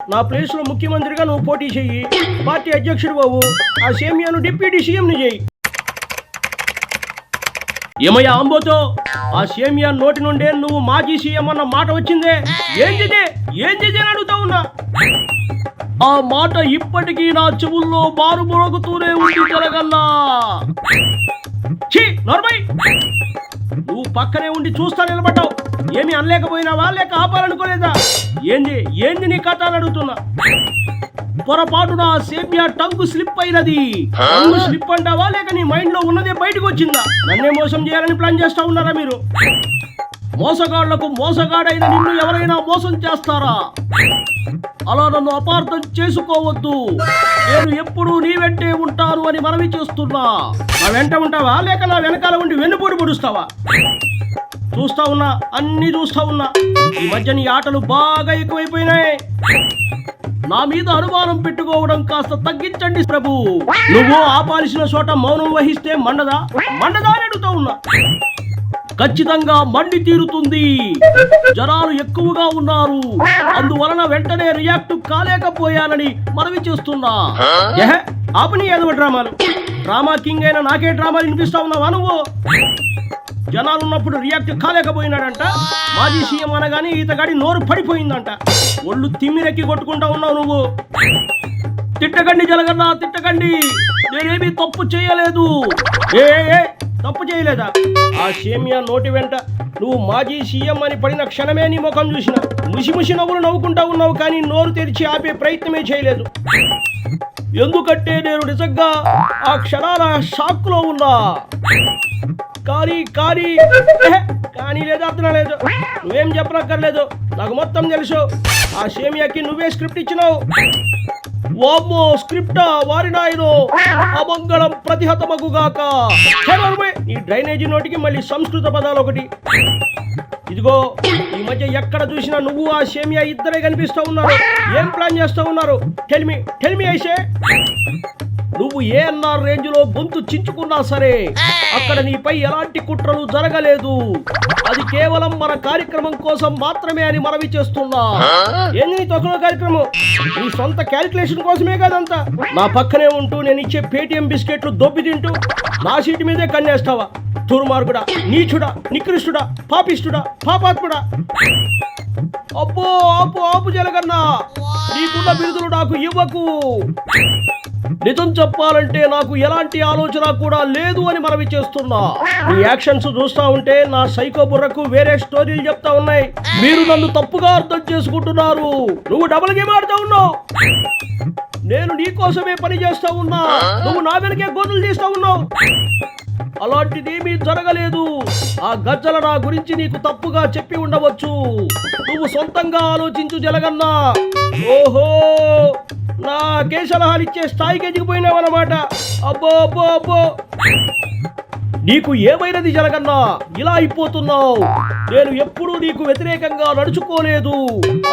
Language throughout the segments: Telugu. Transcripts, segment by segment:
నా ప్లేస్ లో ముఖ్యమంత్రిగా నువ్వు పోటీ చెయ్యి, పార్టీ అధ్యక్షుడు బాబు ఆ సేమియాను డిప్యూటీ సీఎంని చెయ్యి. ఏమయ్యా అంబోతో, ఆ సేమియా నోటి నుండే నువ్వు మాజీ సీఎం అన్న మాట వచ్చిందే, ఏంటిదే అని అడుగుతా ఉన్నా. ఆ మాట ఇప్పటికీ నా చెవుల్లో బారు మొరగుతూనే ఉంది జరగల్లా. ఛీ నోర్మై, నువ్వు పక్కనే ఉండి చూస్తా నిలబడ్డావు. ఏమి అనలేకపోయినావా లేక ఆపాలనుకోలేదా? ఏంది నీ కథ అని అడుగుతున్నా. పొరపాటున సేమియా టంగు స్లిప్ అయినది. టంగు స్లిప్ అంటావా లేక నీ మైండ్ లో ఉన్నదే బయటకు వచ్చిందా? నన్నే మోసం చేయాలని ప్లాన్ చేస్తా ఉన్నారా మీరు? మోసగాళ్లకు మోసగాడైన నిన్ను ఎవరైనా మోసం చేస్తారా? అలా నన్ను అపార్థం చేసుకోవద్దు. నేను ఎప్పుడు నీ వెంటే ఉంటాను అని మనవి చేస్తున్నా. నా వెంట ఉంటావా లేక నా వెనకాల ఉండి వెన్నుపోటు పొడుస్తావా? చూస్తా ఉన్నా, అన్ని చూస్తా ఉన్నా. ఈ మధ్య నీ ఆటలు బాగా ఎక్కువైపోయినాయి. నా మీద అనుమానం పెట్టుకోవడం కాస్త తగ్గించండి ప్రభు. నువ్వు ఆపాల్సిన చోట మౌనం వహిస్తే మండదా అని అడుగుతా ఉన్నా. ఖచ్చితంగా మండి తీరుతుంది. జనాలు ఎక్కువగా ఉన్నారు, అందువలన వెంటనే రియాక్ట్ కాలేకపోయానని మనవి చేస్తున్నా. ఆపని ఏదో డ్రామా కింగ్ అయినా నాకే డ్రామాలు వినిపిస్తా ఉన్నావా నువ్వు? జనాలు ఉన్నప్పుడు రియాక్ట్ కాలేకపోయినాడంట. మాజీ సీఎం అనగానే ఈతగాడి నోరు పడిపోయిందంట. ఒళ్ళు తిమ్మిరెక్కి కొట్టుకుంటా ఉన్నావు నువ్వు. తిట్టకండి జలగన్నా, తిట్టకండి. నేనేమీ తప్పు చేయలేదు. తప్పు చేయలేదా? ఆ సేమియా నోటి వెంట నువ్వు మాజీ సీఎం అని పడిన క్షణమే నీ ముఖం చూసిన. ముసి నవ్వులు నవ్వుకుంటా ఉన్నావు, కానీ నోరు తెరిచి ఆపే ప్రయత్నమే చేయలేదు. ఎందుకంటే నేను నిజంగా ఆ క్షణాల షాక్ లో ఉన్నా. కానీ లేదు, అర్థం లేదు. నువ్వేం చెప్పనక్కర్లేదు, నాకు మొత్తం తెలుసు. ఆ సేమియాకి నువ్వే స్క్రిప్ట్ ఇచ్చినావు. వామ్మో, స్క్రిప్టా? వారి నాయనో, అమంగళం ప్రతిహతమగుగాక. నీ డ్రైనేజీ నోటికి మళ్ళీ సంస్కృత పదాలు ఒకటి. ఇదిగో, ఈ మధ్య ఎక్కడ చూసినా నువ్వు ఆ సేమియా ఇద్దరే కనిపిస్తూ ఉన్నారు. ఏం ప్లాన్ చేస్తూ ఉన్నారు? టెల్మి ఐసే. నువ్వు ఏఎన్ఆర్ రేంజ్ లో గొంతు చించుకున్నా సరే అక్కడ నీపై ఎలాంటి కుట్రలు జరగలేదు. అది కేవలం మన కార్యక్రమం కోసం మాత్రమే అని మనవి చేస్తున్నా. ఏంది నీ తొక్కలో కార్యక్రమం? నీ సొంత క్యాలిక్యులేషన్ కోసమే కాదంతా. నా పక్కనే ఉంటూ నేను ఇచ్చే పేటిఎం బిస్కెట్లు దొబ్బి తింటూ నా సీటు మీదే కన్నేస్తావా? దుర్మార్గుడా, నీచుడా, నికృష్టుడా, పాపిష్టుడా, పాపాత్ముడా. అబ్బో, ఆపు జలగన్నా. నీకున్న బిరుదులు నాకు ఇవ్వకు. నిజం చెప్పాలంటే నాకు ఎలాంటి ఆలోచన కూడా లేదు అని మనవి చేస్తున్నా. ఈ యాక్షన్స్ చూస్తా ఉంటే నా సైకో బుర్రకు వేరే స్టోరీలు చెప్తా ఉన్నాయి. మీరు నన్ను తప్పుగా అర్థం చేసుకుంటున్నారు. నువ్వు డబుల్ గేమ్ ఆడుతా ఉన్నావు. నేను నీ కోసమే పని చేస్తా ఉన్నా. నువ్వు నా వెనకే గోతులు తీస్తా ఉన్నావు. అలాంటిదేమీ జరగలేదు. ఆ గజ్జల నా గురించి నీకు తప్పుగా చెప్పి ఉండవచ్చు. నువ్వు సొంతంగా ఆలోచించు జలగన్నా. ఓహో, నాకే సలహాలు ఇచ్చే స్థాయికి ఎదిగిపోయినావన్నమాట. అబ్బో, నీకు ఏమైనది జలగన్నా? ఇలా అయిపోతున్నావు. నేను ఎప్పుడూ నీకు వ్యతిరేకంగా నడుచుకోలేదు.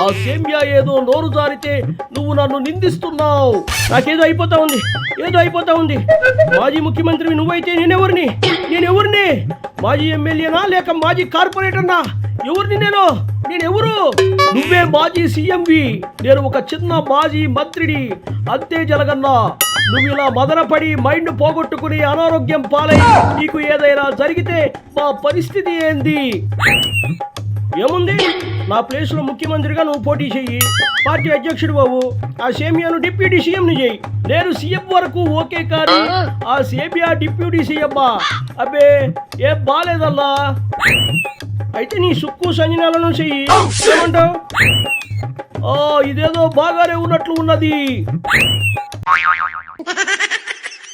ఆ సేమియా ఏదో నోరు జారితే నువ్వు నన్ను నిందిస్తున్నావు. నాకేదో అయిపోతా ఉంది. మాజీ ముఖ్యమంత్రివి నువ్వైతే నేనెవరిని? మాజీ ఎమ్మెల్యేనా లేక మాజీ కార్పొరేటర్నా? ఎవరిని నేనెవరు? నువ్వే మాజీ సీఎంవి, నేను ఒక చిన్న మాజీ మంత్రిని. అంతే జలగన్నా. నువ్వు ఇలా మదనపడి మైండ్ పోగొట్టుకుని అనారోగ్యం పాలై నీకు ఏదైనా జరిగితే మా పరిస్థితి ఏంది? ఏముంది? నా ప్లేస్ లో ముఖ్యమంత్రిగా నువ్వు పోటీ చెయ్యి, పార్టీ అధ్యక్షుడు బాబు ఆ సేమియాను డిప్యూటీ సీఎంని చెయ్యి. నేను సీఎం వరకు ఓకే, కానీ ఆ సేమియా డిప్యూటీ సీఎమ్మా అబ్బే ఏం బాలేదల్లా. అయితే నీ సుక్కు సంజనాలను చెయ్యి. ఏమంటావు? ఇదేదో బాగానే ఉన్నట్లు ఉన్నది.